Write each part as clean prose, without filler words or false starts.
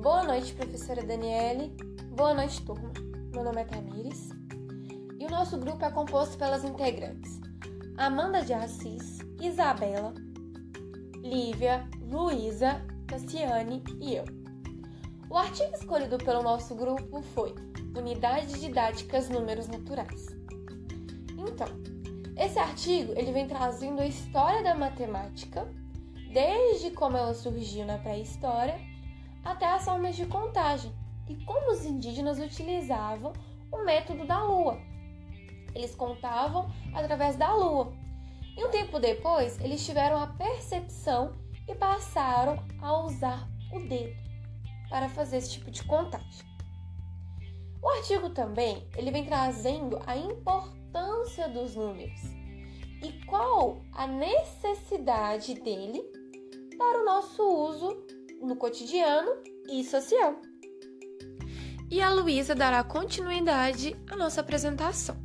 Boa noite, professora Daniele. Boa noite, turma. Meu nome é Tamires e o nosso grupo é composto pelas integrantes Amanda de Assis, Isabela, Lívia, Luísa, Cassiane e eu. O artigo escolhido pelo nosso grupo foi Unidades Didáticas Números Naturais. Então, esse artigo ele vem trazendo a história da matemática, desde como ela surgiu na pré-história até as formas de contagem e como os indígenas utilizavam o método da lua. Eles contavam através da lua. E um tempo depois, eles tiveram a percepção e passaram a usar o dedo para fazer esse tipo de contagem. O artigo também ele vem trazendo a importância dos números e qual a necessidade dele para o nosso uso no cotidiano e social. E a Luísa dará continuidade à nossa apresentação.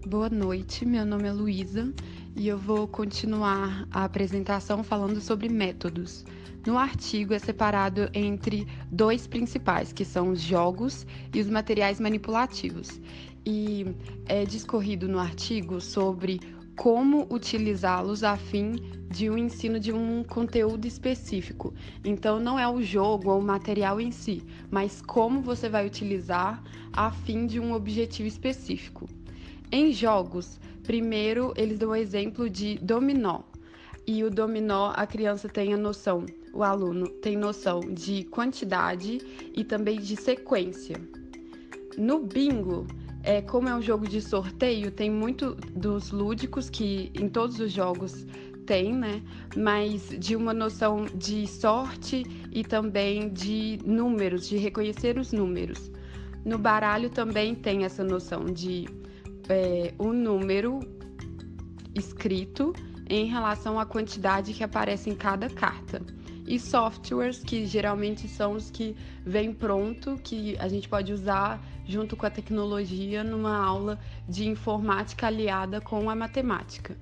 Boa noite, meu nome é Luísa e eu vou continuar a apresentação falando sobre métodos. No artigo é separado entre dois principais, que são os jogos e os materiais manipulativos. E é discorrido no artigo sobre como utilizá-los a fim de um ensino de um conteúdo específico. Então, não é o jogo ou o material em si, mas como você vai utilizar a fim de um objetivo específico. Em jogos, primeiro eles dão o exemplo de dominó. E o dominó, a criança tem a noção, o aluno tem noção de quantidade e também de sequência. No bingo, como é um jogo de sorteio, tem muito dos lúdicos que em todos os jogos tem, né? Mas de uma noção de sorte e também de números, de reconhecer os números. No baralho também tem essa noção de um número escrito em relação à quantidade que aparece em cada carta. E softwares, que geralmente são os que vêm pronto, que a gente pode usar junto com a tecnologia numa aula de informática aliada com a matemática.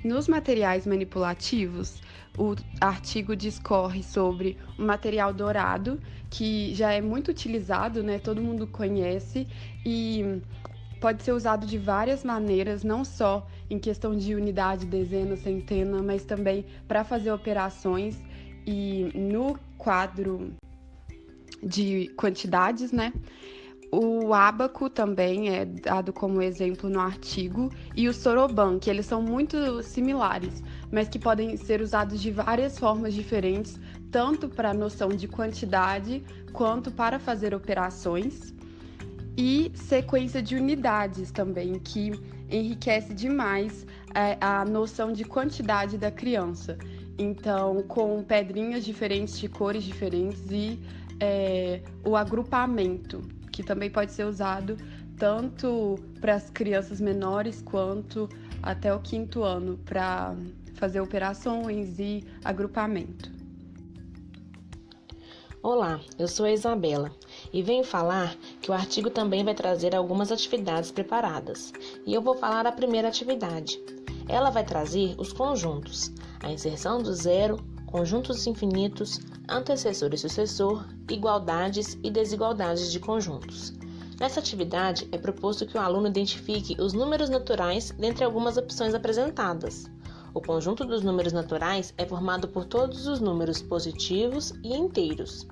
Nos materiais manipulativos, o artigo discorre sobre o material dourado, que já é muito utilizado, né? Todo mundo conhece e pode ser usado de várias maneiras, não só em questão de unidade, dezena, centena, mas também para fazer operações. E no quadro de quantidades, né? O ábaco também é dado como exemplo no artigo, e o soroban, que eles são muito similares, mas que podem ser usados de várias formas diferentes, tanto para a noção de quantidade, quanto para fazer operações. E sequência de unidades também, que enriquece demais a noção de quantidade da criança. Então, com pedrinhas diferentes, de cores diferentes e o agrupamento, que também pode ser usado tanto para as crianças menores quanto até o 5º ano, para fazer operações e agrupamento. Olá, eu sou a Isabela e venho falar que o artigo também vai trazer algumas atividades preparadas. E eu vou falar a primeira atividade. Ela vai trazer os conjuntos, a inserção do zero, conjuntos infinitos, antecessor e sucessor, igualdades e desigualdades de conjuntos. Nessa atividade, é proposto que o aluno identifique os números naturais dentre algumas opções apresentadas. O conjunto dos números naturais é formado por todos os números positivos e inteiros.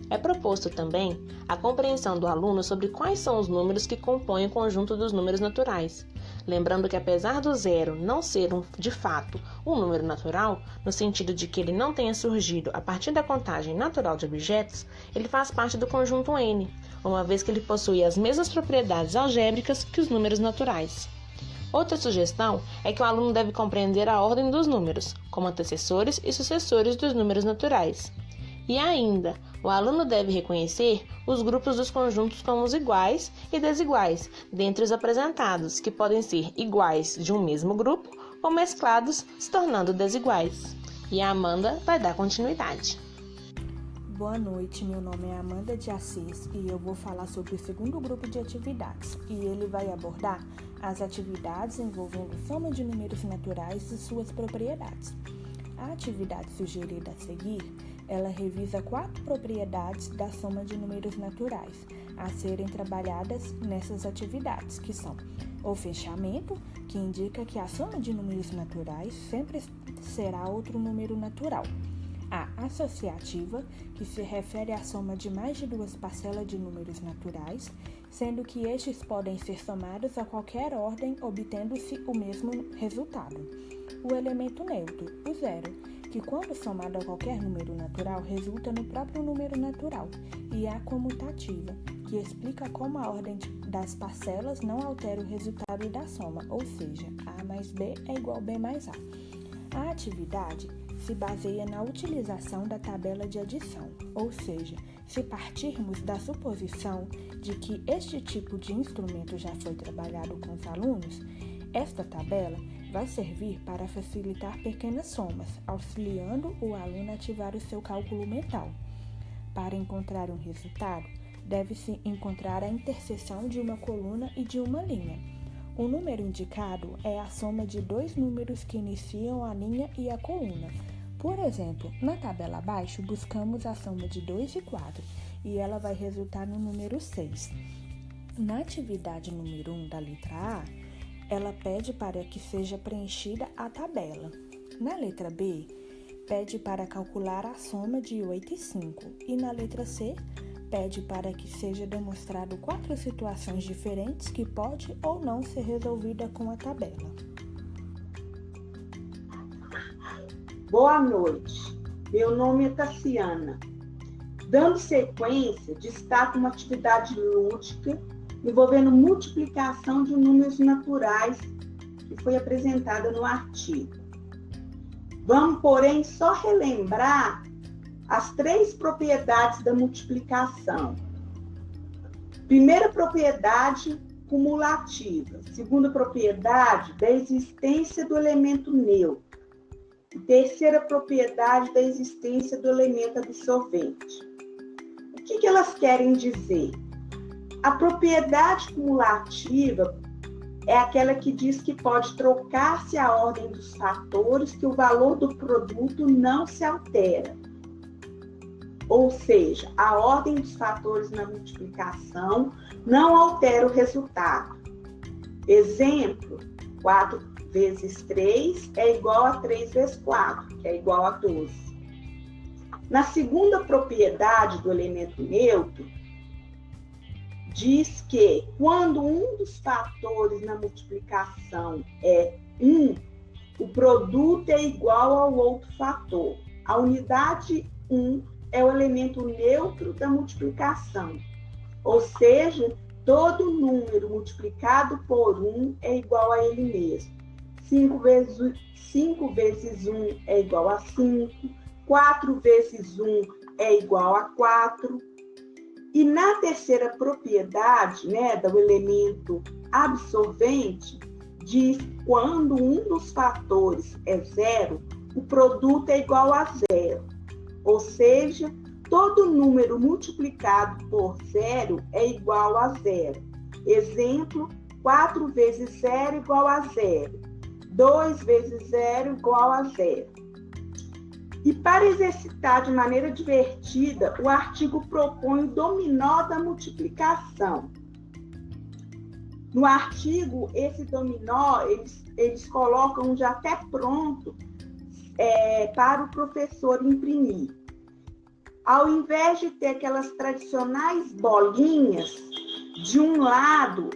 É proposto também a compreensão do aluno sobre quais são os números que compõem o conjunto dos números naturais. Lembrando que apesar do zero não ser de fato um número natural, no sentido de que ele não tenha surgido a partir da contagem natural de objetos, ele faz parte do conjunto N, uma vez que ele possui as mesmas propriedades algébricas que os números naturais. Outra sugestão é que o aluno deve compreender a ordem dos números, como antecessores e sucessores dos números naturais. E ainda, o aluno deve reconhecer os grupos dos conjuntos como os iguais e desiguais, dentre os apresentados, que podem ser iguais de um mesmo grupo ou mesclados, se tornando desiguais. E a Amanda vai dar continuidade. Boa noite, meu nome é Amanda de Assis e eu vou falar sobre o segundo grupo de atividades e ele vai abordar as atividades envolvendo soma de números naturais e suas propriedades. A atividade sugerida a seguir ela revisa 4 propriedades da soma de números naturais a serem trabalhadas nessas atividades, que são o fechamento, que indica que a soma de números naturais sempre será outro número natural. A associativa, que se refere à soma de mais de 2 parcelas de números naturais, sendo que estes podem ser somados a qualquer ordem, obtendo-se o mesmo resultado. O elemento neutro, o zero, que quando somado a qualquer número natural, resulta no próprio número natural. E a comutativa, que explica como a ordem das parcelas não altera o resultado da soma, ou seja, A mais B é igual a B mais A. A atividade se baseia na utilização da tabela de adição, ou seja, se partirmos da suposição de que este tipo de instrumento já foi trabalhado com os alunos, esta tabela vai servir para facilitar pequenas somas, auxiliando o aluno a ativar o seu cálculo mental. Para encontrar um resultado, deve-se encontrar a interseção de uma coluna e de uma linha. O número indicado é a soma de 2 números que iniciam a linha e a coluna. Por exemplo, na tabela abaixo, buscamos a soma de 2 e 4, e ela vai resultar no número 6. Na atividade número 1 da letra A, ela pede para que seja preenchida a tabela. Na letra B, pede para calcular a soma de 8 e 5, e na letra C, pede para que seja demonstrado 4 situações diferentes que pode ou não ser resolvida com a tabela. Boa noite, meu nome é Tassiana. Dando sequência, destaco uma atividade lúdica envolvendo multiplicação de números naturais que foi apresentada no artigo. Vamos, porém, só relembrar as 3 propriedades da multiplicação. Primeira propriedade, cumulativa. Segunda propriedade, da existência do elemento neutro. E terceira propriedade, da existência do elemento absorvente. O que elas querem dizer? A propriedade cumulativa é aquela que diz que pode trocar-se a ordem dos fatores, que o valor do produto não se altera. Ou seja, a ordem dos fatores na multiplicação não altera o resultado. Exemplo, 4 vezes 3 é igual a 3 vezes 4, que é igual a 12. Na segunda propriedade do elemento neutro, diz que quando um dos fatores na multiplicação é 1, o produto é igual ao outro fator. A unidade 1 é o elemento neutro da multiplicação, ou seja, todo número multiplicado por 1 é igual a ele mesmo. 5 vezes 1 é igual a 5, 4 vezes 1 é igual a 4. E na terceira propriedade, do elemento absorvente, diz que quando um dos fatores é 0, o produto é igual a 0. Ou seja, todo número multiplicado por 0 é igual a 0. Exemplo, 4 vezes 0 igual a 0. 2 vezes 0 igual a 0. E para exercitar de maneira divertida, o artigo propõe o dominó da multiplicação. No artigo, esse dominó, eles colocam já até pronto para o professor imprimir. Ao invés de ter aquelas tradicionais bolinhas, de um lado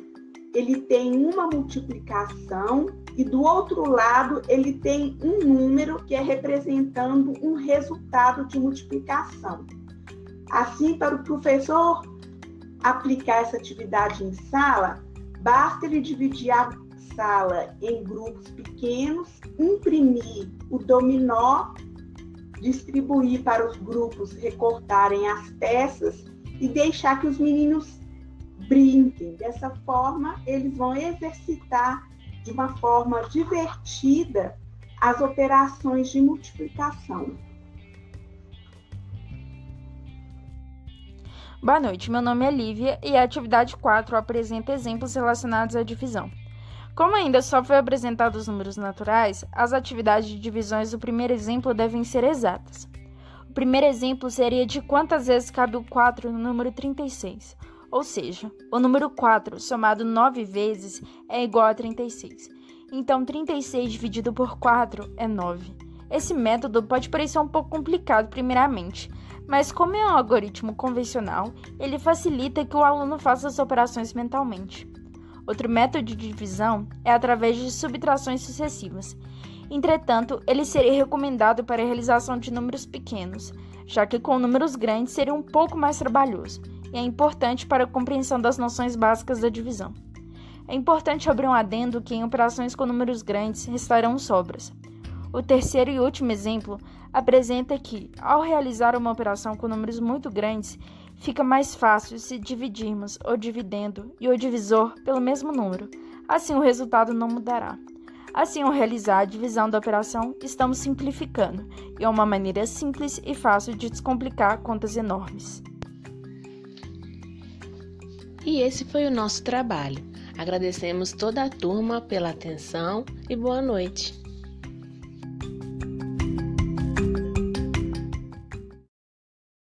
ele tem uma multiplicação e do outro lado ele tem um número que é representando um resultado de multiplicação. Assim, para o professor aplicar essa atividade em sala, basta ele dividir a sala em grupos pequenos, imprimir o dominó, distribuir para os grupos recortarem as peças e deixar que os meninos brinquem. Dessa forma, eles vão exercitar de uma forma divertida as operações de multiplicação. Boa noite, meu nome é Lívia e a atividade 4 apresenta exemplos relacionados à divisão. Como ainda só foi apresentado os números naturais, as atividades de divisões do primeiro exemplo devem ser exatas. O primeiro exemplo seria de quantas vezes cabe o 4 no número 36. Ou seja, o número 4 somado 9 vezes é igual a 36. Então, 36 dividido por 4 é 9. Esse método pode parecer um pouco complicado primeiramente, mas como é um algoritmo convencional, ele facilita que o aluno faça as operações mentalmente. Outro método de divisão é através de subtrações sucessivas. Entretanto, ele seria recomendado para a realização de números pequenos, já que com números grandes seria um pouco mais trabalhoso, e é importante para a compreensão das noções básicas da divisão. É importante abrir um adendo que em operações com números grandes restarão sobras. O terceiro e último exemplo apresenta que, ao realizar uma operação com números muito grandes, fica mais fácil se dividirmos o dividendo e o divisor pelo mesmo número. Assim, o resultado não mudará. Assim, ao realizar a divisão da operação, estamos simplificando, e é uma maneira simples e fácil de descomplicar contas enormes. E esse foi o nosso trabalho. Agradecemos toda a turma pela atenção e boa noite.